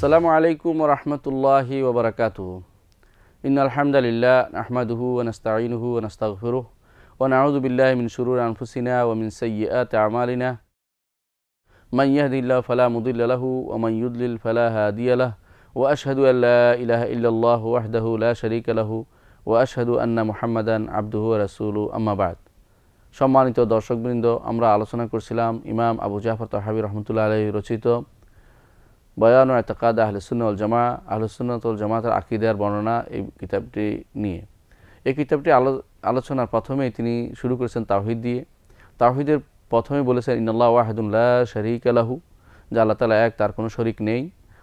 আসসালামু আলাইকুম ওয়া রাহমাতুল্লাহি ওয়া বারাকাতুহু। ইন্নাল হামদালিল্লাহ নাহমাদুহু ওয়া নাস্তাঈনুহু ওয়া নাস্তাগফিরুহ ওয়া নাউযু বিল্লাহি মিন শুরুরি আনফুসিনা ওয়া মিন সাইয়্যিআতি আমালিনা। মান ইয়াহদিহিল্লাহু ফালা মুদিল্লা লাহু ওয়া মান ইউদ্লিল ফালা হাদিয়া লাহু ওয়া আশহাদু আল লা ইলাহা ইল্লাল্লাহু ওয়াহদাহু লা শারীকা লাহু ওয়া আশহাদু আন্না মুহাম্মাদান আবদুহু ওয়া রাসূলুহু, আম্মা বা'দ। সম্মানিত দর্শকবৃন্দ, আমরা আলোচনা করছিলাম ইমাম আবু জাফর তাহাবী রাহমাতুল্লাহি আলাইহি রচিত বয়ান ও ইতিকাদ আহলুস সুন্নাহ ওয়াল জামাআহ, আহলুস সুন্নাহ ওয়াল জামাআতের আকীদার বর্ণনা এই কিতাবটি নিয়ে। এই কিতাবটি আলোচনার প্রথমেই তিনি শুরু করেছেন তাওহীদ দিয়ে। তাওহীদের প্রথমে বলেছেন ইন্নাল্লাহ ওয়াহিদুন লা শারীকা লাহু, যে আল্লাহ তাআলা এক, তার কোনো শরীক নেই।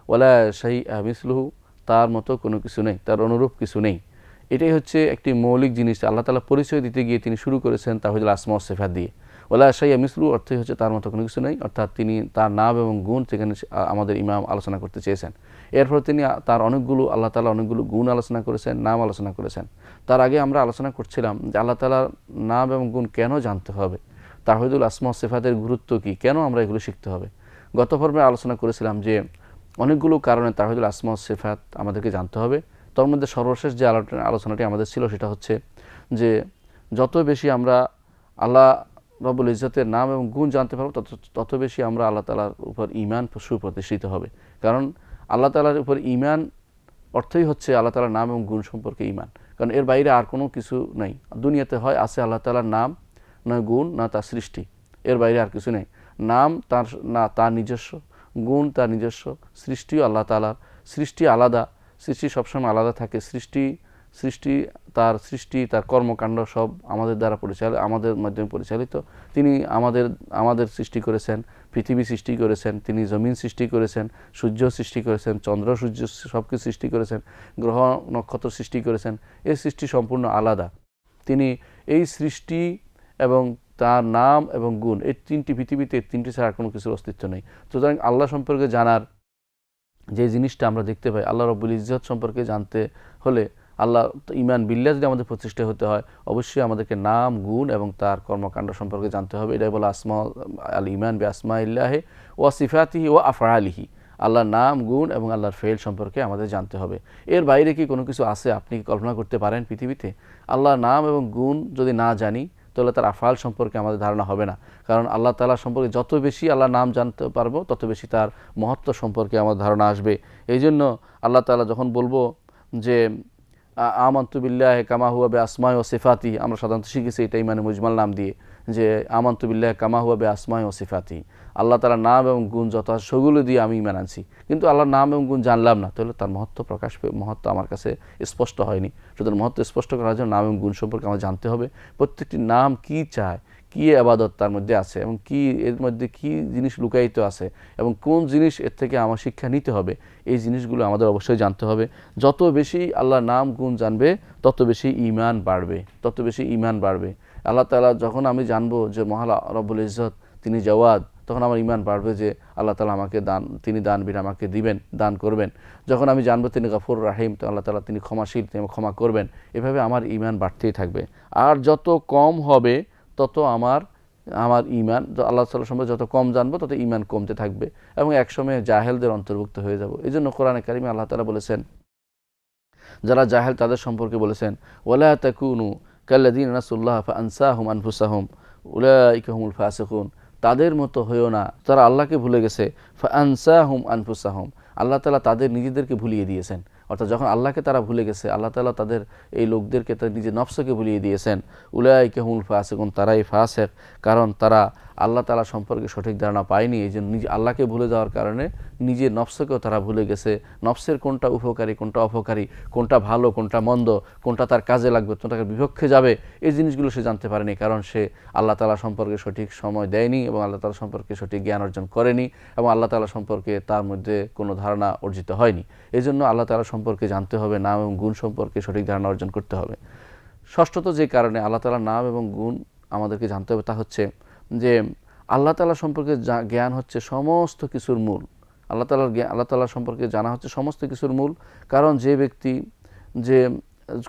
ওয়ালা শাইআ মিসলুহু, তার মতো কোনো কিছু নেই, তার অনুরূপ কিছু নেই। এটাই হচ্ছে একটি মৌলিক জিনিস। আল্লাহ তাআলা পরিচয় দিতে গিয়ে তিনি শুরু করেছেন তাওহীদুল আসমা ওয়াস সিফাত দিয়ে। ওয়ালা শাইআ মিসলুহু অর্থই হচ্ছে তার মতো কোনো কিছু নেই, অর্থাৎ তিনি তার নাম এবং গুণ সেখানে আমাদের ইমাম আলোচনা করতে চেয়েছেন। এরপর তিনি তার অনেকগুলো, আল্লাহ তাআলা অনেকগুলো গুণ আলোচনা করেছেন, নাম আলোচনা করেছেন। তার আগে আমরা আলোচনা করছিলাম যে আল্লাহ তাআলার নাম এবং গুণ কেন জানতে হবে, তাওহীদুল আসমা ওয়াস সিফাতের গুরুত্ব কী, কেন আমরা এগুলো শিখতে হবে। গত পর্বে আলোচনা করেছিলাম যে অনেকগুলো কারণে তাওহীদুল আসমা ওয়াস সিফাত আমাদেরকে জানতে হবে। তার মধ্যে সর্বশেষ যে আলোচনাটি আমাদের ছিল সেটা হচ্ছে যে যত বেশি আমরা আল্লাহ রব্বুল ইজ্জতের নাম এবং গুণ জানতে পারবো তত বেশি আমরা আল্লাহ তাআলার উপর ঈমান সুপ্রতিষ্ঠিত হবে। কারণ আল্লাহ তাআলার উপর ঈমান অর্থই হচ্ছে আল্লাহ তাআলার নাম এবং গুণ সম্পর্কে ঈমান। কারণ এর বাইরে আর কোনো কিছু নেই দুনিয়াতে। হয় আছে আল্লাহ তাআলার নাম, নয় গুণ, না তার সৃষ্টি, এর বাইরে আর কিছু নেই। নাম তার, না তার নিজস্ব, গুণ তার নিজস্ব, সৃষ্টিও আল্লাহ তাআলার। সৃষ্টি আলাদা, সৃষ্টি সবসময় আলাদা থাকে। সৃষ্টি তার কর্মকাণ্ড সব আমাদের দ্বারা পরিচালিত, আমাদের মাধ্যমে পরিচালিত। তিনি আমাদের সৃষ্টি করেছেন, পৃথিবী সৃষ্টি করেছেন, তিনি জমিন সৃষ্টি করেছেন, সূর্য সৃষ্টি করেছেন, চন্দ্র সূর্য সব কিছু সৃষ্টি করেছেন, গ্রহ নক্ষত্র সৃষ্টি করেছেন। এই সৃষ্টি সম্পূর্ণ আলাদা। তিনি এই সৃষ্টি এবং তার নাম এবং গুণ, এই তিনটি পৃথিবীতে, তিনটি ছাড়া কোনো কিছুর অস্তিত্ব নেই। সুতরাং আল্লাহ সম্পর্কে জানার যে জিনিসটা আমরা দেখতে পাই, আল্লাহ রব্বুল ইজ্জত সম্পর্কে জানতে হলে, আল্লাহ ঈমান বিল্লাহ যদি আমাদের প্রতিষ্ঠা হতে হয়, অবশ্যই আমাদেরকে নাম, গুণ এবং তার কর্মকাণ্ড সম্পর্কে জানতে হবে। এটাই বলা আসমা আল ঈমান বি আসমাইল্লাহি ওয়া সিফাতিহি ওয়া আফআলিহি। আল্লাহর নাম, গুণ এবং আল্লাহর ফেল সম্পর্কে আমাদের জানতে হবে। এর বাইরে কি কোনো কিছু আছে আপনি কি কল্পনা করতে পারেন পৃথিবীতে? আল্লাহর নাম এবং গুণ যদি না জানি তাহলে তার আফআল সম্পর্কে আমাদের ধারণা হবে না। কারণ আল্লাহ তাআলা সম্পর্কে যত বেশি আল্লাহর নাম জানতে পারবো তত বেশি তার মহত্ব সম্পর্কে আমাদের ধারণা আসবে। এই জন্য আল্লাহ তাআলা যখন বলবো যে আমানতু বিল্লাহি কামা হুয়া বি আসমাই ওয়া সিফাতি, আমরা সাধারণত শিখেছি এটা ইমানে মুজমাল নাম দিয়ে, যে আমানতু বিল্লাহি কামা হুয়া বি আসমাই ওয়া সিফাতি, আল্লাহ তাআলার নাম এবং গুণ যত সেগুলো দিয়ে আমি ঈমান আনছি। কিন্তু আল্লাহর নাম এবং গুণ জানলাম না, তাহলে তার মহত্ব আমার কাছে স্পষ্ট হয়নি। সুতরাং মহত্ব স্পষ্ট করার জন্য নাম এবং গুণ সম্পর্কে আমার জানতে হবে। প্রত্যেকটি নাম কি চায়, কী আবাদত তার মধ্যে আছে, এবং কি এর মধ্যে কী জিনিস লুকায়িত আছে, এবং কোন জিনিস এর থেকে আমার শিক্ষা নিতে হবে, এই জিনিসগুলো আমাদের অবশ্যই জানতে হবে। যত বেশি আল্লাহর নাম গুণ জানবে তত বেশি ঈমান বাড়বে। আল্লাহ তাআলা যখন আমি জানবো যে মহান রব্বুল ইজ্জত তিনি জাওয়াদ, তখন আমার ঈমান বাড়বে যে আল্লাহ তাআলা আমাকে তিনি দানবীর, আমাকে দিবেন, দান করবেন। যখন আমি জানবো তিনি গফুর রাহিম, তো আল্লাহ তাআলা তিনি ক্ষমাশীল, তিনি ক্ষমা করবেন। এভাবে আমার ঈমান বাড়তেই থাকবে। আর যত কম হবে তত আমার ঈমান, আল্লাহ তাআলা সম্পর্কে যত কম জানবো তত ঈমান কমতে থাকবে, এবং একসময় জাহেলদের অন্তর্ভুক্ত হয়ে যাব। এই জন্য কোরআনে কারিমে আল্লাহ তাআলা বলেছেন, যারা জাহেল তাদের সম্পর্কে বলেছেন, ওয়ালা তাকুনু কাল্লাযীনা নাসুল্লাহ ফাআনসাহুম আনফুসাহুম উলাইকা হুমুল ফাসিকুন, তাদের মতো হয়েও না, তারা আল্লাহকে ভুলে গেছে। ফাআনসাহুম আনফুসাহুম, আল্লাহ তাআলা তাদের নিজেদেরকে ভুলিয়ে দিয়েছেন। অর্থাৎ যখন আল্লাহকে তারা ভুলে গেছে, আল্লাহ তাআলা তাদের এই লোকদেরকে তাদের নিজের নফসকে ভুলিয়ে দিয়েছেন। উলাইকা হুমুল ফাসিকুন, তারাই ফাসিক, কারণ তারা আল্লাহ তাআলা সম্পর্কে সঠিক ধারণা পায়নি। এই জন্য নিজে আল্লাহকে ভুলে যাওয়ার কারণে নিজের নফসকেও তারা ভুলে গেছে। নফসের কোনটা উপকারী, কোনটা অপকারী, কোনটা ভালো, কোনটা মন্দ, কোনটা তার কাজে লাগবে, কোনটা বিপক্ষে যাবে, এই জিনিসগুলো সে জানতে পারেনি। কারণ সে আল্লাহ তাআলা সম্পর্কে সঠিক সময় দেয়নি, এবং আল্লাহ তাআলা সম্পর্কে সঠিক জ্ঞান অর্জন করেনি, এবং আল্লাহ তাআলা সম্পর্কে তার মধ্যে কোনো ধারণা অর্জিত হয়নি। এই জন্য আল্লাহ তাআলা সম্পর্কে জানতে হবে, নাম এবং গুণ সম্পর্কে সঠিক ধারণা অর্জন করতে হবে। ষষ্ঠত যে কারণে আল্লাহ তাআলার নাম এবং গুণ আমাদেরকে জানতে হবে তা হচ্ছে যে আল্লাহ তাআলা সম্পর্কে জ্ঞান হচ্ছে সমস্ত কিছুর মূল। আল্লাহ তাআলা সম্পর্কে জানা হচ্ছে সমস্ত কিছুর মূল। কারণ যে ব্যক্তি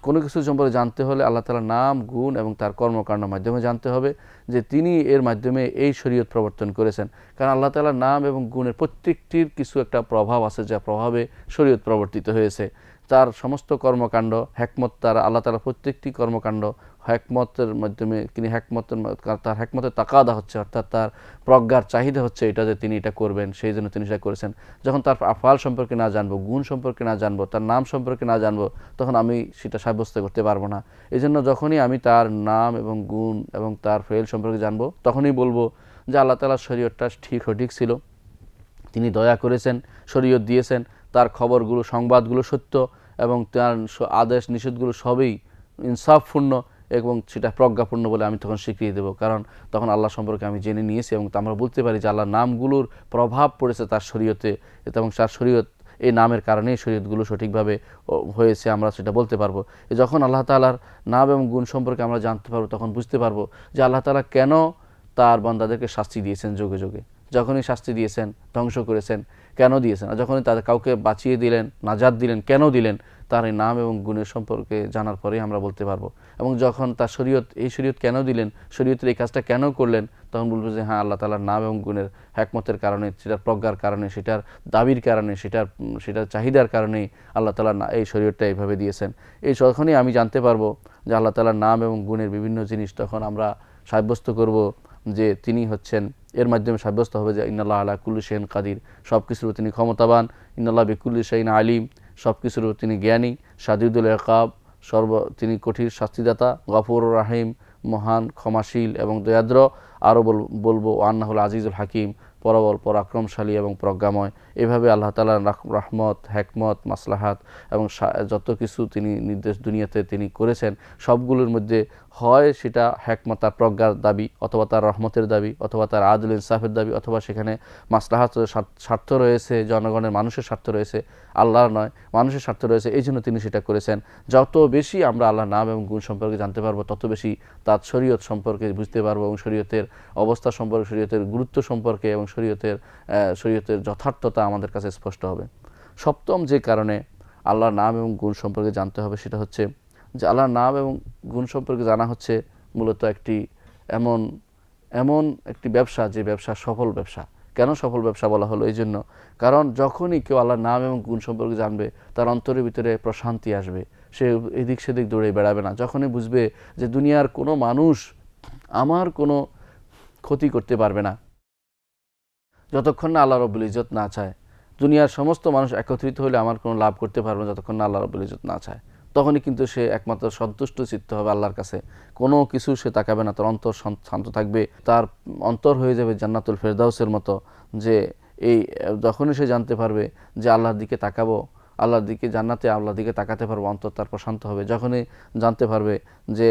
কোনো কিছু সম্পর্কে জানতে হলে আল্লাহ তাআলার নাম, গুণ এবং তার কর্মকাণ্ডের মাধ্যমে জানতে হবে যে তিনি এর মাধ্যমে এই শরীয়ত প্রবর্তন করেছেন। কারণ আল্লাহ তাআলার নাম এবং গুণের প্রত্যেকটির কিছু একটা প্রভাব আছে, যা প্রভাবে শরীয়ত প্রবর্তিত হয়েছে। তার সমস্ত কর্মকাণ্ড হিকমত, তার আল্লাহ তাআলার প্রত্যেকটি কর্মকাণ্ড হিকমতের মাধ্যমে, তিনি তার হিকমতের তাকাদা হচ্ছে, অর্থাৎ তার প্রজ্ঞার চাহিদা হচ্ছে এটা যে তিনি এটা করবেন, সেই জন্য তিনি সেটা করেছেন। যখন তার আফআল সম্পর্কে না জানবো, গুণ সম্পর্কে না জানবো, তার নাম সম্পর্কে না জানবো, তখন আমি সেটা সাব্যস্ত করতে পারবো না। এই জন্য যখনই আমি তার নাম এবং গুণ এবং তার ফেল সম্পর্কে জানবো, তখনই বলবো যে আল্লাহ তাআলার শরীয়তটা সঠিক ছিল, তিনি দয়া করেছেন, শরীয়ত দিয়েছেন, তার খবরগুলো, সংবাদগুলো সত্য এবং তার আদেশ নিষেধগুলো সবই ইনসাফপূর্ণ এবং সেটা প্রজ্ঞাপূর্ণ বলে আমি তখন স্বীকৃতি দেবো। কারণ তখন আল্লাহ সম্পর্কে আমি জেনে নিয়েছি এবং আমরা বলতে পারি যে আল্লাহর নামগুলোর প্রভাব পড়েছে তার শরীয়তে, এবং তার শরীয়ত, এই নামের কারণেই শরীয়তগুলো সঠিকভাবে হয়েছে, আমরা সেটা বলতে পারবো। যখন আল্লাহ তাআলার নাম এবং গুণ সম্পর্কে আমরা জানতে পারবো, তখন বুঝতে পারবো যে আল্লাহ তাআলা কেন তার বান্দাদেরকে শাস্তি দিয়েছেন যুগে যুগে। যখনই শাস্তি দিয়েছেন, ধ্বংস করেছেন, কেন দিয়েছেন? আর যখনই তাদের কাউকে বাঁচিয়ে দিলেন, নাজাত দিলেন, কেন দিলেন? তার এই নাম এবং গুণের সম্পর্কে জানার পরেই আমরা বলতে পারবো। এবং যখন তার শরীয়ত, এই শরীয়ত কেন দিলেন, শরীয়তের এই কাজটা কেন করলেন, তখন বলবো যে হ্যাঁ, আল্লাহ তাআলার নাম এবং গুণের হিকমতের কারণে, সেটার প্রজ্ঞার কারণে, সেটার দাবির কারণে, সেটার চাহিদার কারণেই আল্লাহ তাআলা এই শরীয়তটা এইভাবে দিয়েছেন। এই যখনই আমি জানতে পারবো যে আল্লাহ তাআলার নাম এবং গুণের বিভিন্ন জিনিস, তখন আমরা সাব্যস্ত করব যে তিনি হচ্ছেন, এর মাধ্যমে সাব্যস্ত হবে যে ইন্নাল্লাহ আলা কুল্লি শাইইন কাদির, সব কিছুর তিনি ক্ষমতাবান, ইন্নাল্লাহ বিকুল্লি শাইইন আলিম, সব কিছুর তিনি জ্ঞানী, শাদীদুল ইকাব, তিনি কঠিন শাস্তিদাতা, গফুর রাহিম, মহান ক্ষমাশীল এবং দয়াদ্র। আরও বলবো আন্নাহুল আজিজুল হাকিম, পরাবর পরাক্রমশালী এবং প্রজ্ঞাময়। এভাবে আল্লাহ তাআলার রহমত, হিকমত, মাসলাহাত এবং যত কিছু তিনি নির্দেশ দুনিয়াতে তিনি করেছেন, সবগুলোর মধ্যে হয় সেটা হিকমত, তার প্রজ্ঞার দাবি, অথবা তার রহমতের দাবি, অথবা তার আদল ইনসাফের দাবি, অথবা সেখানে মাসলাহাত স্বার্থ রয়েছে, জনগণের, মানুষের স্বার্থ রয়েছে, আল্লাহর নয়, মানুষের স্বার্থ রয়েছে, এই জন্য তিনি সেটা করেছেন। যত বেশি আমরা আল্লাহর নাম এবং গুণ সম্পর্কে জানতে পারবো, তত বেশি তার শরীয়ত সম্পর্কে বুঝতে পারবো এবং শরীয়তের অবস্থা সম্পর্কে, শরীয়তের গুরুত্ব সম্পর্কে এবং শরীয়তের যথার্থতা আমাদের কাছে স্পষ্ট হবে। সপ্তম যে কারণে আল্লাহর নাম এবং গুণ সম্পর্কে জানতে হবে, সেটা হচ্ছে যে আল্লাহর নাম এবং গুণ সম্পর্কে জানা হচ্ছে মূলত এমন একটি ব্যবসা, যে ব্যবসা সফল ব্যবসা। কেন সফল ব্যবসা বলা হলো? এই জন্য, কারণ যখনই কেউ আল্লাহর নাম এবং গুণ সম্পর্কে জানবে, তার অন্তরের ভিতরে প্রশান্তি আসবে, সে এদিক সেদিক দৌড়ে বেড়াবে না। যখনই বুঝবে যে দুনিয়ার কোনো মানুষ আমার কোনো ক্ষতি করতে পারবে না, যতক্ষণ না আল্লাহ রাব্বুল ইজ্জত না চায়, দুনিয়ার সমস্ত মানুষ একত্রিত হলে আমার কোনো লাভ করতে পারবে না যতক্ষণ না আল্লাহ রাব্বুল ইজ্জত না চায়, তখনই কিন্তু সে একমাত্র সন্তুষ্ট চিত্ত হবে আল্লাহর কাছে। কোনো কিছু সে তাকাবে না, তার অন্তর শান্ত থাকবে, তার অন্তর হয়ে যাবে জান্নাতুল ফেরদাউসের মতো। যে এই যখনই সে জানতে পারবে যে আল্লাহর দিকে তাকাবো, আল্লাহর দিকে, জান্নাতে আল্লাহর দিকে তাকাতে পারবো, অন্তর তার প্রশান্ত হবে। যখনই জানতে পারবে যে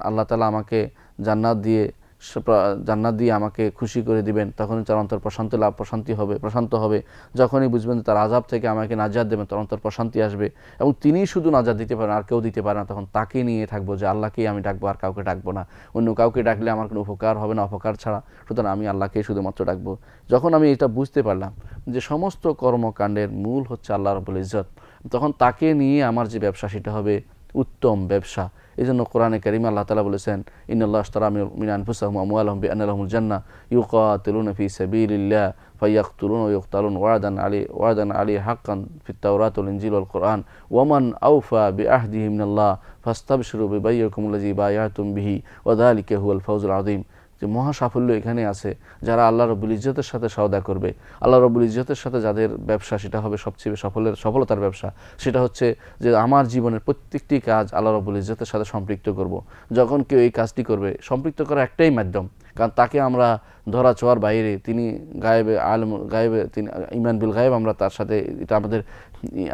আল্লাহ তাআলা আমাকে জান্নাত দিয়ে আমাকে খুশি করে দিবেন, তখনই তার অন্তর প্রশান্ত হবে। যখনই বুঝবেন তার আযাব থেকে আমাকে নাজাত দেবেন, তার অন্তর প্রশান্তি আসবে এবং তিনিই শুধু নাজাত দিতে পারেন, আর কেউ দিতে পারে না। তখন তাকে নিয়ে থাকবো যে আল্লাহকেই আমি ডাকবো, আর কাউকে ডাকবো না। অন্য কাউকে ডাকলে আমার কোনো উপকার হবে না, অপকার ছাড়া। সুতরাং আমি আল্লাহকেই শুধুমাত্র ডাকবো। যখন আমি এটা বুঝতে পারলাম যে সমস্ত কর্মকাণ্ডের মূল হচ্ছে আল্লাহ রাব্বুল ইজ্জত, তখন তাকে নিয়ে আমার যে ব্যবসা, সেটা হবে উত্তম ব্যবসা। এই জন্য কোরআনে কারিমে আল্লাহ তাআলা বলেছেন, ইন্নাল্লাহ আশতারা মিন আনফুসিহিম ওয়া আমওয়ালিহিম বিআন্না জান্নাহ ইউকাতিলুনা ফি সাবিলিল্লাহ ফায়াকতুলুনা ওয়া ইউকতালুন ওয়াদান আলী হাক্কান ফিত তাওরাত ওয়াল ইনজিল ওয়াল কুরআন ওয়া মান আওফা বিআহদিহি মিনাল্লাহ ফাস্তাবশিরু বিবাইয়িকুমুল্লাযী বায়াতুম বিহি ওয়া যালিকা হুয়াল ফাওজুল আযীম। যে মহা সাফল্য এখানে আছে, যারা আল্লাহ রাব্বুল ইজ্জতের সাথে সওদা করবে। আল্লাহ রাব্বুল ইজ্জতের সাথে যাদের ব্যবসা, সেটা হবে সবচেয়ে সফলতার ব্যবসা। সেটা হচ্ছে যে আমার জীবনের প্রত্যেকটি কাজ আল্লাহ রাব্বুল ইজ্জতের সাথে সম্পৃক্ত করব। যখন কেউ এই কাজটি করবে, সম্পৃক্ত করার একটাই মাধ্যম, কারণ তাকে আমরা ধরা ছোঁয়ার বাইরে, তিনি গায়েবে তিনি ঈমান বিল গায়েব, আমরা তার সাথে, এটা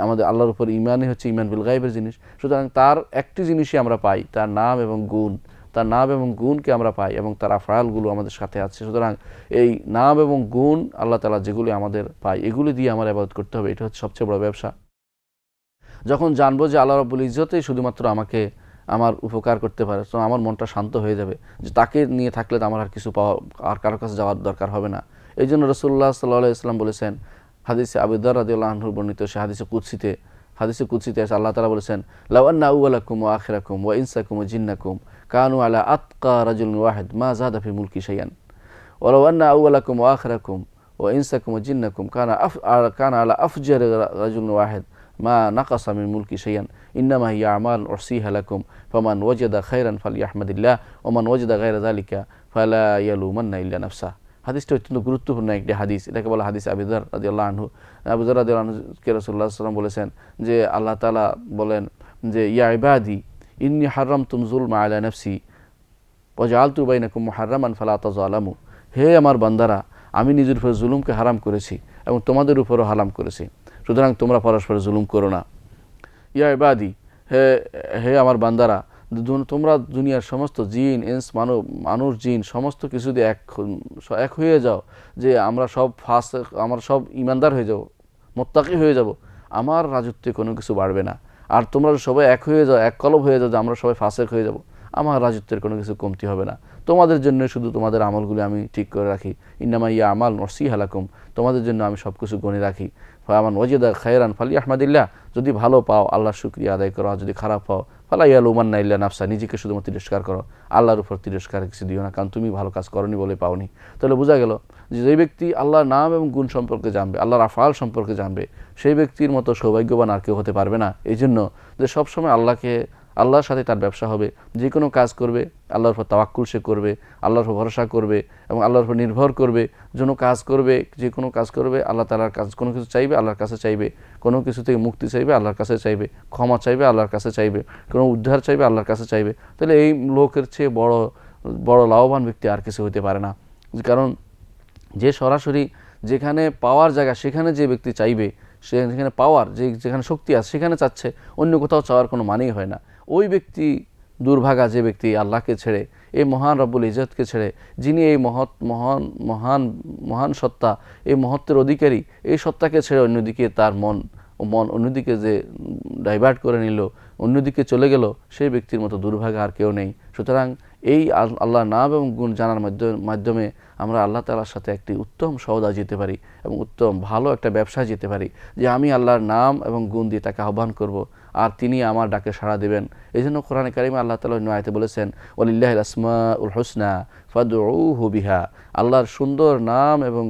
আমাদের আল্লাহর উপর ঈমানই হচ্ছে ঈমান বিল গায়েবের জিনিস। সুতরাং তার একটি জিনিসই আমরা পাই, তার নাম এবং গুণ, তার নাম এবং গুণকে আমরা পাই এবং তার আফআলগুলো আমাদের সাথে আছে। সুতরাং এই নাম এবং গুণ আল্লাহ তাআলা যেগুলি আমাদের পাই, এগুলি দিয়ে আমার ইবাদত করতে হবে। এটা হচ্ছে সবচেয়ে বড় ব্যবসা। যখন জানবো যে আল্লাহ রাব্বুল ইজ্জতই শুধুমাত্র আমাকে আমার উপকার করতে পারে, তো আমার মনটা শান্ত হয়ে যাবে যে তাকে নিয়ে থাকলে তো আমার আর কিছু পাওয়া, আর কারোর কাছে যাওয়ার দরকার হবে না। এই জন্য রাসূলুল্লাহ সাল্লাল্লাহু আলাইহি ওয়াসাল্লাম বলেছেন, হাদিসে আবু যর রাদিয়াল্লাহু আনহু বর্ণিত, সে হাদিসে কুদসিতে, হাদিসে কুদসিতে আছে আল্লাহ তাআলা বলেছেন, লাউ আন্না আউওয়ালাকুম ওয়া আখিরাকুম ওয়া ইনসাকুম ওয়া জিন্নাকুম কানু আলা আতকা রাজুলিন ওয়াহিদ মা যাদা ফি মুলকি শাইআন ওয়ালাউ আন্না আউওয়ালাকুম ওয়া আখিরাকুম ওয়া ইনসাকুম ওয়া জিন্নাকুম কানা আলা আফজার রাজুলিন ওয়াহিদ মা নাকাসা মিন মুলকি শাইআন ইন্নামা হিয়া আমালুন উহসিহা লাকুম ফামান ওয়াজাদা খায়রান ফালইহমাদিল্লাহ ওয়া মান ওয়াজাদা গায়রা যালিকা ফালা ইয়ালুমান্না ইল্লা নাফসা। হাদিসটা অত্যন্ত গুরুত্বপূর্ণ একটি হাদিস। এটাকে বলা হাদিস আবু যর রাদিয়াল্লাহু আনহু। আবু যর রাদিয়াল্লাহু আনহুকে রাসূলুল্লাহ সাল্লাল্লাহু আলাইহি ওয়াসাল্লাম বলেছেন যে আল্লাহ তাআলা বলেন যে ইয়া ইবাদি ইন্নী হারামতুম যুলমা আলা নাফসি ওয়া জাআলতু বাইনাকুম মুহাররামান ফালা তাযালামু। হে আমার বান্দারা, আমি নিজের উপর জুলুমকে হারাম করেছি এবং তোমাদের উপরও হারাম করেছি, সুতরাং তোমরা পরস্পর জুলুম করো না। ইয়া ইবাদি, হে আমার বান্দারা, তোমরা দুনিয়ার সমস্ত জিন ইনস মানুষ জিন সমস্ত কিছু দিয়ে এক হয়ে যাও যে আমরা সব ইমানদার হয়ে যাব, মুত্তাকি হয়ে যাব, আমার রাজত্বে কোনো কিছু বাড়বে না। আর তোমরা সবাই এক হয়ে যাও, এক কলব হয়ে যাও যে আমরা সবাই ফাসেক হয়ে যাব, আমার রাজত্বের কোনো কিছু কমতি হবে না। তোমাদের জন্য শুধু তোমাদের আমলগুলি আমি ঠিক করে রাখি। ইন্নামা ইয়া আমাল উহসিহা লাকুম, তোমাদের জন্য আমি সব কিছু গণে রাখি। ফামান ওয়াজাদা খায়রান ফালইহমাদিল্লাহ, যদি ভালো পাও আল্লাহর শুকরিয়া আদায় করো, আর যদি খারাপ পাও ফালা ইয়ালুমান্না ইল্লা নাফসা, নিজেকে শুধুমাত্র তিরস্কার করো, আল্লাহর উপর তিরস্কার কিছু দিও না, কারণ তুমি ভালো কাজ করনি বলে পাওনি। তাহলে বোঝা গেল যে ব্যক্তি আল্লাহর নাম এবং গুণ সম্পর্কে জানবে, আল্লাহর আফআল সম্পর্কে জানবে, সেই ব্যক্তির মতো সৌভাগ্যবান আর কেউ হতে পারবে না। এই জন্য যে সবসময় আল্লাহর সাথে তার ব্যবসা হবে, যে কোনো কাজ করবে আল্লাহর উপর তাওয়াক্কুল সে করবে, আল্লাহর উপর ভরসা করবে এবং আল্লাহর উপর নির্ভর করবে। যেন কাজ করবে, যে কোনো কাজ করবে আল্লাহ তাআলার কাছে, কোনো কিছু চাইবে আল্লাহর কাছে চাইবে, কোনো কিছু থেকে মুক্তি চাইবে আল্লাহর কাছে চাইবে, ক্ষমা চাইবে আল্লাহর কাছে চাইবে, কোনো উদ্ধার চাইবে আল্লাহর কাছে চাইবে। তাহলে এই লোকের চেয়ে বড় লাভবান ব্যক্তি আর কিছু হতে পারে না। কারণ যে সরাসরি যেখানে পাওয়ার জায়গা সেখানে যে ব্যক্তি চাইবে, সেখানে পাওয়ার যেখানে শক্তি আছে সেখানে চাচ্ছে, অন্য কোথাও চাওয়ার কোনো মানেই হয় না। ওই ব্যক্তি দুর্ভাগা, যে ব্যক্তি আল্লাহকে ছেড়ে, এই মহান রব্বুল ইজ্জতকে ছেড়ে, যিনি এই মহান সত্তা, এই মহত্বের অধিকারী, এই সত্তাকে ছেড়ে অন্যদিকে তার মন অন্যদিকে যে ডাইভার্ট করে নিল, অন্যদিকে চলে গেল, সেই ব্যক্তির মতো দুর্ভাগা আর কেউ নেই। সুতরাং এই আল্লাহর নাম এবং গুণ জানার মাধ্যমে আমরা আল্লাহ তাআলার সাথে একটি উত্তম সওদা যেতে পারি এবং উত্তম ভালো একটা ব্যবসায় যেতে পারি, যে আমি আল্লাহর নাম এবং গুণ দিয়ে তাকে আহ্বান করব আর তিনি আমার ডাকে সাড়া দেবেন। এই জন্য কোরআনে কারিমে আল্লাহ তাআলা অন্য আয়াতে বলেছেন, ওয়ালিল্লাহিল আসমাউল হুসনা ফাদউহু বিহা, আল্লাহর সুন্দর নাম এবং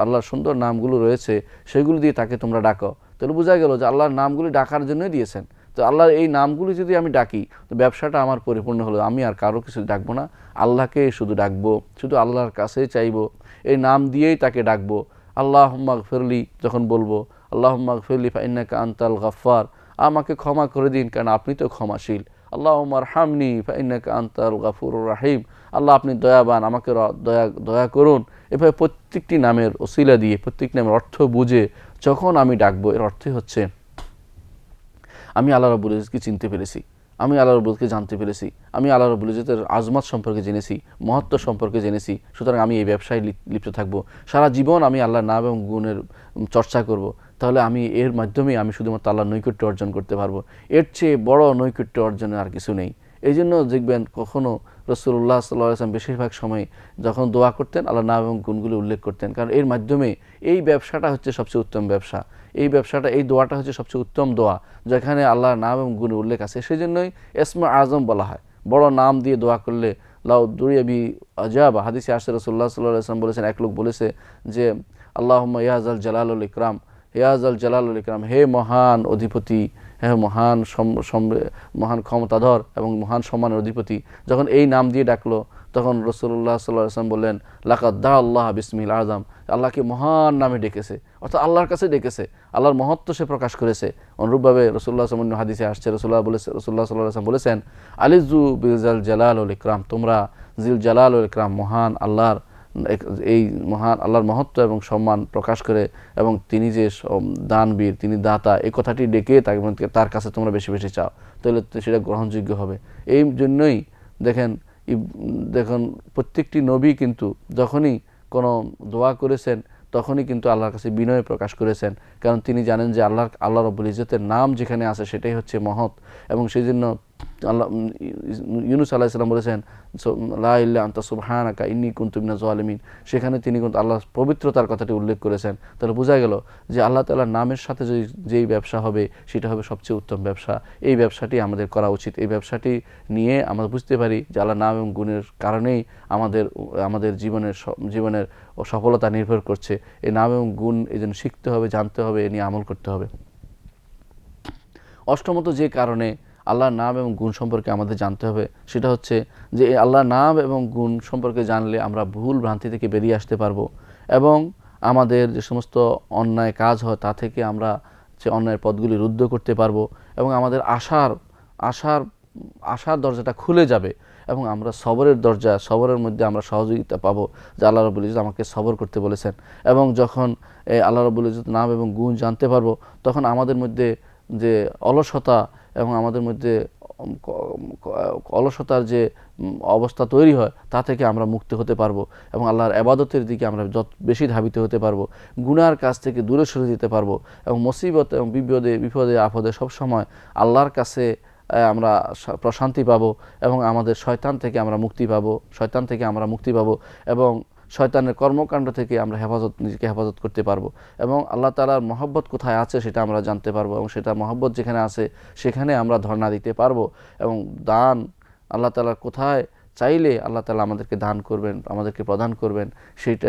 আল্লাহর সুন্দর নামগুলো রয়েছে, সেগুলো দিয়ে তাকে তোমরা ডাকো। তাহলে বোঝা গেল যে আল্লাহর নামগুলি ডাকার জন্যই দিয়েছেন। তো আল্লাহর এই নামগুলি যদি আমি ডাকি, তো ব্যবসাটা আমার পরিপূর্ণ হলো। আমি আর কারো কিছু ডাকবো না, আল্লাহকে শুধু ডাকবো, শুধু আল্লাহর কাছেই চাইবো, এই নাম দিয়েই তাকে ডাকবো। আল্লাহুম্মা গফিরলি যখন বলবো, আল্লাহুম্মা গফিরলি ফা ইন্নাকা আনতাল গাফফার, আমাকে ক্ষমা করে দিন কারণ আপনি তো ক্ষমাশীল। আল্লাহুম্মা আরহামনি ফা ইন্নাকা আনতাল গাফুরুর রাহিম, আল্লাহ আপনি দয়াবান, আমাকে দয়া করুন। এভাবে প্রত্যেকটি নামের ওসিলা দিয়ে, প্রত্যেকটি নামের অর্থ বুঝে যখন আমি ডাকবো, এর অর্থই হচ্ছে আমি আল্লাহ রাব্বুল ইজ্জতকে চিনতে পেরেছি, আমি আল্লাহ রাব্বুল ইজ্জতকে জানতে পেরেছি, আমি আল্লাহ রাব্বুল ইজ্জতের আজমত সম্পর্কে জেনেছি, মহত্ব সম্পর্কে জেনেছি। সুতরাং আমি এই ব্যবসায় লিপ্ত থাকবো, সারা জীবন আমি আল্লাহর নাম এবং গুণের চর্চা করব। তাহলে আমি এর মাধ্যমে আমি শুধুমাত্র আল্লাহর নৈকট্য অর্জন করতে পারবো। এর চেয়ে বড় নৈকট্য অর্জনের আর কিছু নেই। এই জন্য দেখবেন কখনও রাসূলুল্লাহ সাল্লাল্লাহু আলাইহি ওয়াসাল্লাম বেশিরভাগ সময় যখন দোয়া করতেন আল্লাহর নাম এবং গুণগুলো উল্লেখ করতেন, কারণ এর মাধ্যমে এই ব্যবসাটা হচ্ছে সবচেয়ে উত্তম ব্যবসা। এই ব্যবসাটা, এই দোয়াটা হচ্ছে সবচেয়ে উত্তম দোয়া, যেখানে আল্লাহর নাম এবং গুণের উল্লেখ আছে। সেই জন্যই ইসমে আজম বলা হয়। বড় নাম দিয়ে দোয়া করলে লাউ দুরিয়াবি আজাবা, হাদিসে আসছে রাসূলুল্লাহ সাল্লাল্লাহু আলাইহি ওয়াসাল্লাম বলেছেন, এক লোক বলেছে যে আল্লাহুম্মা ইয়া যাল জালালুল ইকরাম, ইয়া যাল জালালুল ইকরাম, হে মহান অধিপতি, হ্যাঁ মহান ক্ষমতাধর এবং মহান সম্মানের অধিপতি। যখন এই নাম দিয়ে ডাকলো তখন রাসূলুল্লাহ সাল্লাল্লাহু আলাইহি ওয়াসাল্লাম বললেন, লাকাদ দা আল্লাহ বিসমিল আযম, আল্লাহকে মহান নামে ডেকেছে, অর্থাৎ আল্লাহর কাছে ডেকেছে, আল্লাহর মহত্ব সে প্রকাশ করেছে। অনুরূপভাবে রাসূলুল্লাহ সাল্লাল্লাহু আলাইহি ওয়াসাল্লাম হাদিসে আসছে, রাসূলুল্লাহ সাল্লাল্লাহু আলাইহি ওয়াসাল্লাম বলেছেন, আলিজু বিজাল জালালুল ইকরাম, তোমরা জিল জালালুল ইকরাম, মহান আল্লাহর এই মহান আল্লাহর মহত্ব এবং সম্মান প্রকাশ করে এবং তিনি যে দানবীর, তিনি দাতা, এই কথাটি ডেকে তার কাছে তোমরা বেশি বেশি চাও, তাহলে সেটা গ্রহণযোগ্য হবে। এই জন্যই দেখুন প্রত্যেকটি নবী কিন্তু যখনই কোনো দোয়া করেছেন তখনই কিন্তু আল্লাহর কাছে বিনয় প্রকাশ করেছেন, কারণ তিনি জানেন যে আল্লাহ রাব্বুল ইজ্জতের নাম যেখানে আছে সেটাই হচ্ছে মহৎ, এবং সেই জন্য আল্লাহ ইউনূস আলাইহিস সালাম বলেছেন লা ইল্লা আনতা সুবহানাকা ইন্নী কুনতু মিনাজ জালিমিন, সেখানে তিনি কিন্তু আল্লাহর পবিত্রতার কথাটি উল্লেখ করেছেন। তাহলে বোঝা গেল যে আল্লাহ তাআলার নামের সাথে যেই ব্যবসা হবে সেটা হবে সবচেয়ে উত্তম ব্যবসা। এই ব্যবসাটি আমাদের করা উচিত। এই ব্যবসাটি নিয়ে আমরা বুঝতে পারি যে আল্লাহর নাম এবং গুণের কারণেই আমাদের জীবনের সফলতা নির্ভর করছে। এই নাম এবং গুণ এই জন্য শিখতে হবে, জানতে হবে, এ নিয়ে আমল করতে হবে। অষ্টমত যে কারণে আল্লাহর নাম এবং গুণ সম্পর্কে আমাদের জানতে হবে সেটা হচ্ছে যে আল্লাহর নাম এবং গুণ সম্পর্কে জানলে আমরা ভুল ভ্রান্তি থেকে বেরিয়ে আসতে পারবো এবং আমাদের যে সমস্ত অন্যায় কাজ হয় তা থেকে আমরা যে অন্যায়ের পথগুলি রুদ্ধ করতে পারবো এবং আমাদের আশার দরজাটা খুলে যাবে এবং আমরা সবরের মধ্যে আমরা সহযোগিতা পাবো যে আল্লাহ রাব্বুল ইজ্জত আমাকে সবর করতে বলেছেন। এবং যখন আল্লাহ রাব্বুল ইজ্জত নাম এবং গুণ জানতে পারবো তখন আমাদের মধ্যে যে অলসতা এবং আমাদের মধ্যে অলসতার যে অবস্থা তৈরি হয় তা থেকে আমরা মুক্ত হতে পারবো এবং আল্লাহর ইবাদতের দিকে আমরা যত বেশি ধাবিত হতে পারবো, গুনার কাছ থেকে দূরে সরে যেতে পারবো এবং মুসিবত এবং বিপদে আপদে সবসময় আল্লাহর কাছে আমরা প্রশান্তি পাবো এবং আমাদের শয়তান থেকে আমরা মুক্তি পাবো এবং শয়তানের কর্মকাণ্ড থেকে আমরা নিজেকে হেফাজত করতে পারবো এবং আল্লাহ তাআলার মহব্বত কোথায় আছে সেটা আমরা জানতে পারবো এবং সেটা মহব্বত যেখানে আছে সেখানে আমরা ধর্ণা দিতে পারবো এবং দান আল্লাহ তাআলার কোথায় চাইলে আল্লাহ তাআলা আমাদেরকে দান করবেন, আমাদেরকে প্রদান করবেন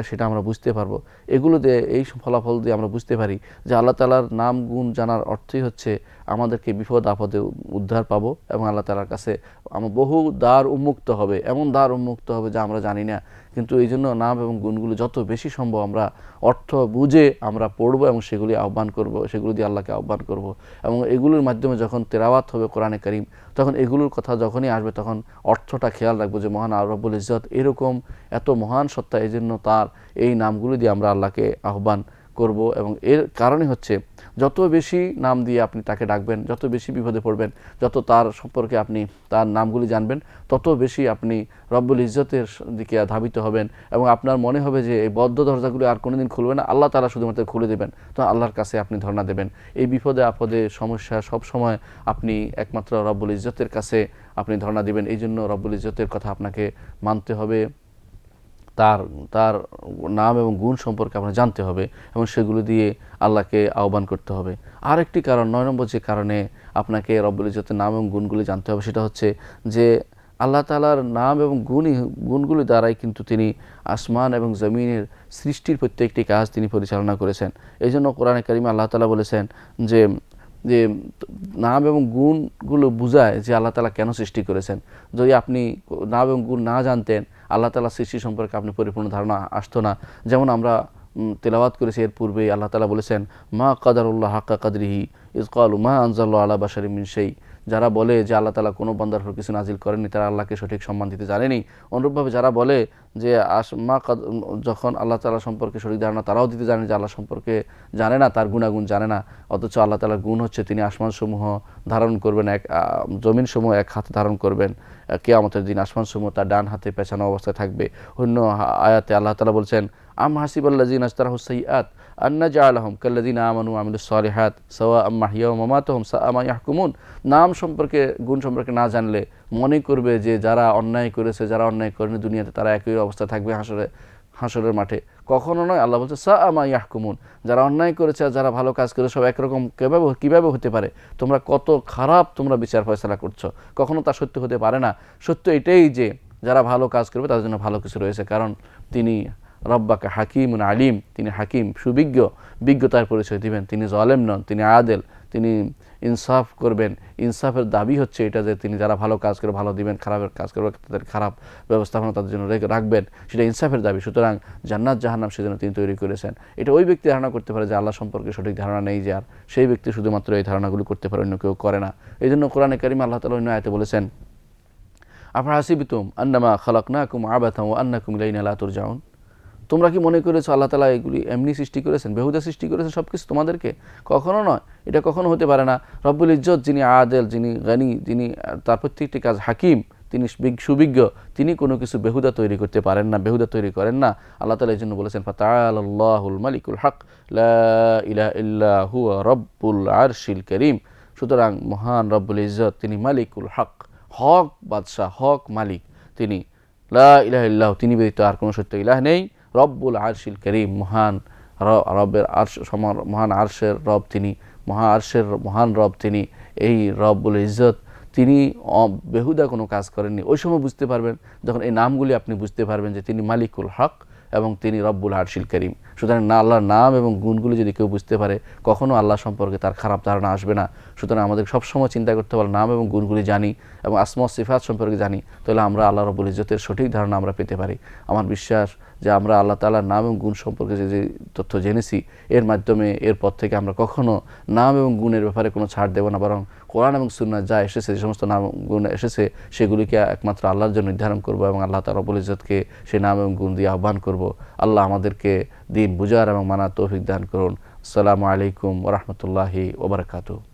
সেটা আমরা বুঝতে পারবো। এগুলো দিয়ে এই ফলাফল দিয়ে আমরা বুঝতে পারি যে আল্লাহ তাআলার নাম গুণ জানার অর্থই হচ্ছে আমাদেরকে বিপদ আপদে উদ্ধার পাবো এবং আল্লাহ তাআলার কাছে আমার বহু দ্বার উন্মুক্ত হবে, এমন দ্বার উন্মুক্ত হবে যা আমরা জানি না। কিন্তু এই জন্য নাম এবং গুণগুলো যত বেশি সম্ভব আমরা অর্থ বুঝে আমরা পড়বো এবং সেগুলি সেগুলো দিয়ে আল্লাহকে আহ্বান করব এবং এগুলোর মাধ্যমে যখন তেলাওয়াত হবে কোরআনে কারীম তখন এগুলোর কথা যখনই আসবে তখন অর্থটা খেয়াল রাখবো যে মহান আল্লাহ রাব্বুল ইজ্জত এরকম এত মহান সত্তা, এই জন্য তার এই নামগুলো দিয়ে আমরা আল্লাহকে আহ্বান করব এবং এর কারণে হচ্ছে যত বেশি নাম দিয়ে আপনি তাকে ডাকবেন, যত বেশি বিপদে পড়বেন, যত তার সম্পর্কে আপনি তার নামগুলি জানবেন তত বেশি আপনি রব্বুল ইজ্জতের দিকে ধাবিত হবেন এবং আপনার মনে হবে যে এই বদ্ধ দরজাগুলি আর কোনোদিন খুলবে না, আল্লাহ তাআলা শুধুমাত্র খুলে দেবেন। তো আল্লাহর কাছে আপনি ধর্ণা দেবেন। এই বিপদে আপদে সমস্যা সব সময় আপনি একমাত্র রব্বুল ইজ্জতের কাছে আপনি ধর্ণা দিবেন। এই জন্য রব্বুল ইজ্জতের কথা আপনাকে মানতে হবে, তার নাম এবং গুণ সম্পর্কে আপনার জানতে হবে এবং সেগুলো দিয়ে আল্লাহকে আহ্বান করতে হবে। আরেকটি কারণ 9 নম্বর যে কারণে আপনাকে রব্বুল ইজ্জতের নাম এবং গুণগুলি জানতে হবে সেটা হচ্ছে যে আল্লাহ তাআলার নাম এবং গুণগুলি দ্বারাই কিন্তু তিনি আসমান এবং জমিনের সৃষ্টির প্রত্যেকটি কাজ তিনি পরিচালনা করেছেন। এই জন্য কোরআনে কারিমে আল্লাহ তাআলা বলেছেন যে নাম এবং গুণগুলো বুঝায় যে আল্লাহ তাআলা কেন সৃষ্টি করেছেন। যদি আপনি নাম এবং গুণ না জানতেন আল্লাহ তাআলা সৃষ্টি সম্পর্কে আপনি পরিপূর্ণ ধারণা আসতো না। যেমন আমরা তেলাওয়াত করেছি এর পূর্বেই আল্লাহ তাআলা বলেছেন মা কাদারুল্লাহ হাক্কা কাদরিহি ইয ক্বালু মা আনজাল্লাহু আলা বাশারিন মিন শাই। যারা বলে যে আল্লাহ তাআলা কোনো বান্দার উপর কিছু নাজিল করেননি তারা আল্লাহকে সঠিক সম্মান দিতে জানেনি। অনুরূপভাবে যারা বলে যে যখন আল্লাহ তাআলা সম্পর্কে সঠিক ধারণা তারাও দিতে জানে যে আল্লাহ সম্পর্কে জানে না, তার গুণাগুণ জানে না, অথচ আল্লাহ তাআলার গুণ হচ্ছে তিনি আসমানসমূহ ধারণ করবেন, জমিনসমূহ এক হাতে ধারণ করবেন, কিয়ামতের দিন আসমানসমূহ তার ডান হাতে পেছানো অবস্থায় থাকবে। অন্য আয়াতে আল্লাহ তাআলা বলছেন আম হাসিবাল্লাযিনা ইজতারাহুস সাইয়্যাত আন নাজআলাহুম কাল্লাযিনা আমানু ওয়া আমিলুস সালিহাত সাওয়াআম মাহইয়াহুম ওয়া মামাতুহুম সাআ মা ইয়াহকুমুন। নাম সম্পর্কে গুণ সম্পর্কে না জানলে মনে করবে যে যারা অন্যায় করেছে যারা অন্যায় করেনি দুনিয়াতে তারা একই অবস্থায় থাকবে হাসরের মাঠে। কখনো নয়। আল্লাহ বলছে সাআ মা ইয়াহকুমুন, যারা অন্যায় করেছে আর যারা ভালো কাজ করেছে সব একরকম কিভাবে হতে পারে? তোমরা কত খারাপ তোমরা বিচার ফয়সালা করছো, কখনো তা সত্য হতে পারে না। সত্য এটাই যে যারা ভালো কাজ করবে তাদের জন্য ভালো কিছু রয়েছে, কারণ তিনি রব্বাকা হাকিমুন আলিম, তিনি হাকিম বিজ্ঞতার পরিচয় দিবেন। তিনি জালেম নন, তিনি আদেল, তিনি ইনসাফ করবেন। ইনসাফের দাবি হচ্ছে এটা যে তিনি যারা ভালো কাজ করে ভালো দিবেন, খারাপের কাজ করবে তাদের খারাপ ব্যবস্থাপনা তাদের জন্য রাখবেন, সেটা ইনসাফের দাবি। সুতরাং জান্নাত জাহান্নাম সেজন্য তিনি তৈরি করেছেন। এটা ওই ব্যক্তি ধারণা করতে পারে যে আল্লাহ সম্পর্কে সঠিক ধারণা নেই, যে আর সেই ব্যক্তি শুধুমাত্র এই ধারণাগুলো করতে পারে, অন্য কেউ করে না। এই জন্য কোরআনে কারিমে আল্লাহ তাআলা অন্য আয়াতে বলেছেন আফাহাসিবতুম আন্নামা খালাকনাকুম আবাথাম ওয়া আন্নাকুম ইলাইনা লা তুরজাউন। তোমরা কি মনে করেছো আল্লাহ তাআলা এগুলি এমনি সৃষ্টি করেছেন, বেহুদা সৃষ্টি করেছেন সব কিছু তোমাদেরকে? কখনো নয়, এটা কখনো হতে পারে না। রব্বুল ইজ্জত যিনি আদেল, যিনি গনি, যিনি তার প্রত্যেকটি কাজ হাকিম, তিনি সুবিজ্ঞ, তিনি কোনো কিছু বেহুদা তৈরি করতে পারেন না, বেহুদা তৈরি করেন না। আল্লাহ তাআলা এই জন্য বলেছেন ফাতাআলাল্লাহুল মালিকুল হক লা ইলাহা ইল্লা হুয়া রব্বুল আরশিল কারীম। সুতরাং মহান রব্বুল ইজ্জত তিনি মালিকুল হক, হক বাদশাহ, হক মালিক তিনি, লা ইলাহা ইল্লাহু, তিনি ব্যতীত আর কোনো সত্য ইলাহ নেই। রব্বুল আরশিল কারীম, মহান রবের আরশ, মহান আরশের রব তিনি, মহান রব তিনি। এই রব্বুল ইজ্জত তিনি বেহুদা কোনো কাজ করেননি। ওই সময় বুঝতে পারবেন যখন এই নামগুলি আপনি বুঝতে পারবেন যে তিনি মালিকুল হক এবং তিনি রব্বুল আরশিল কারীম। সুতরাং আল্লাহর নাম এবং গুণগুলি যদি কেউ বুঝতে পারে, কখনও আল্লাহ সম্পর্কে তার খারাপ ধারণা আসবে না। সুতরাং আমাদের সবসময় চিন্তা করতে হবে নাম এবং গুণগুলি জানি এবং আসমা সিফাত সম্পর্কে জানি, তাহলে আমরা আল্লাহ রব্বুল ইজ্জতের সঠিক ধারণা আমরা পেতে পারি। আমার বিশ্বাস যে আমরা আল্লাহ তাআলার নাম এবং গুণ সম্পর্কে যে তথ্য জেনেছি, এর মাধ্যমে এরপর থেকে আমরা কখনো নাম এবং গুণের ব্যাপারে কোনো ছাড় দেব না, বরং কোরআন এবং সুন্নাহ যা এসেছে, যে সমস্ত নাম গুণ এসেছে, সেগুলিকে একমাত্র আল্লাহর জন্য নির্ধারণ করব এবং আল্লাহ তাআলা রব্বুল ইজ্জতকে সেই নাম এবং গুণ দিয়ে আহ্বান করব। আল্লাহ আমাদেরকে দিন বুঝার এবং মানার তৌফিক দান করুন। আসসালামু আলাইকুম ওয়া রাহমাতুল্লাহি ওয়া বারাকাতুহু।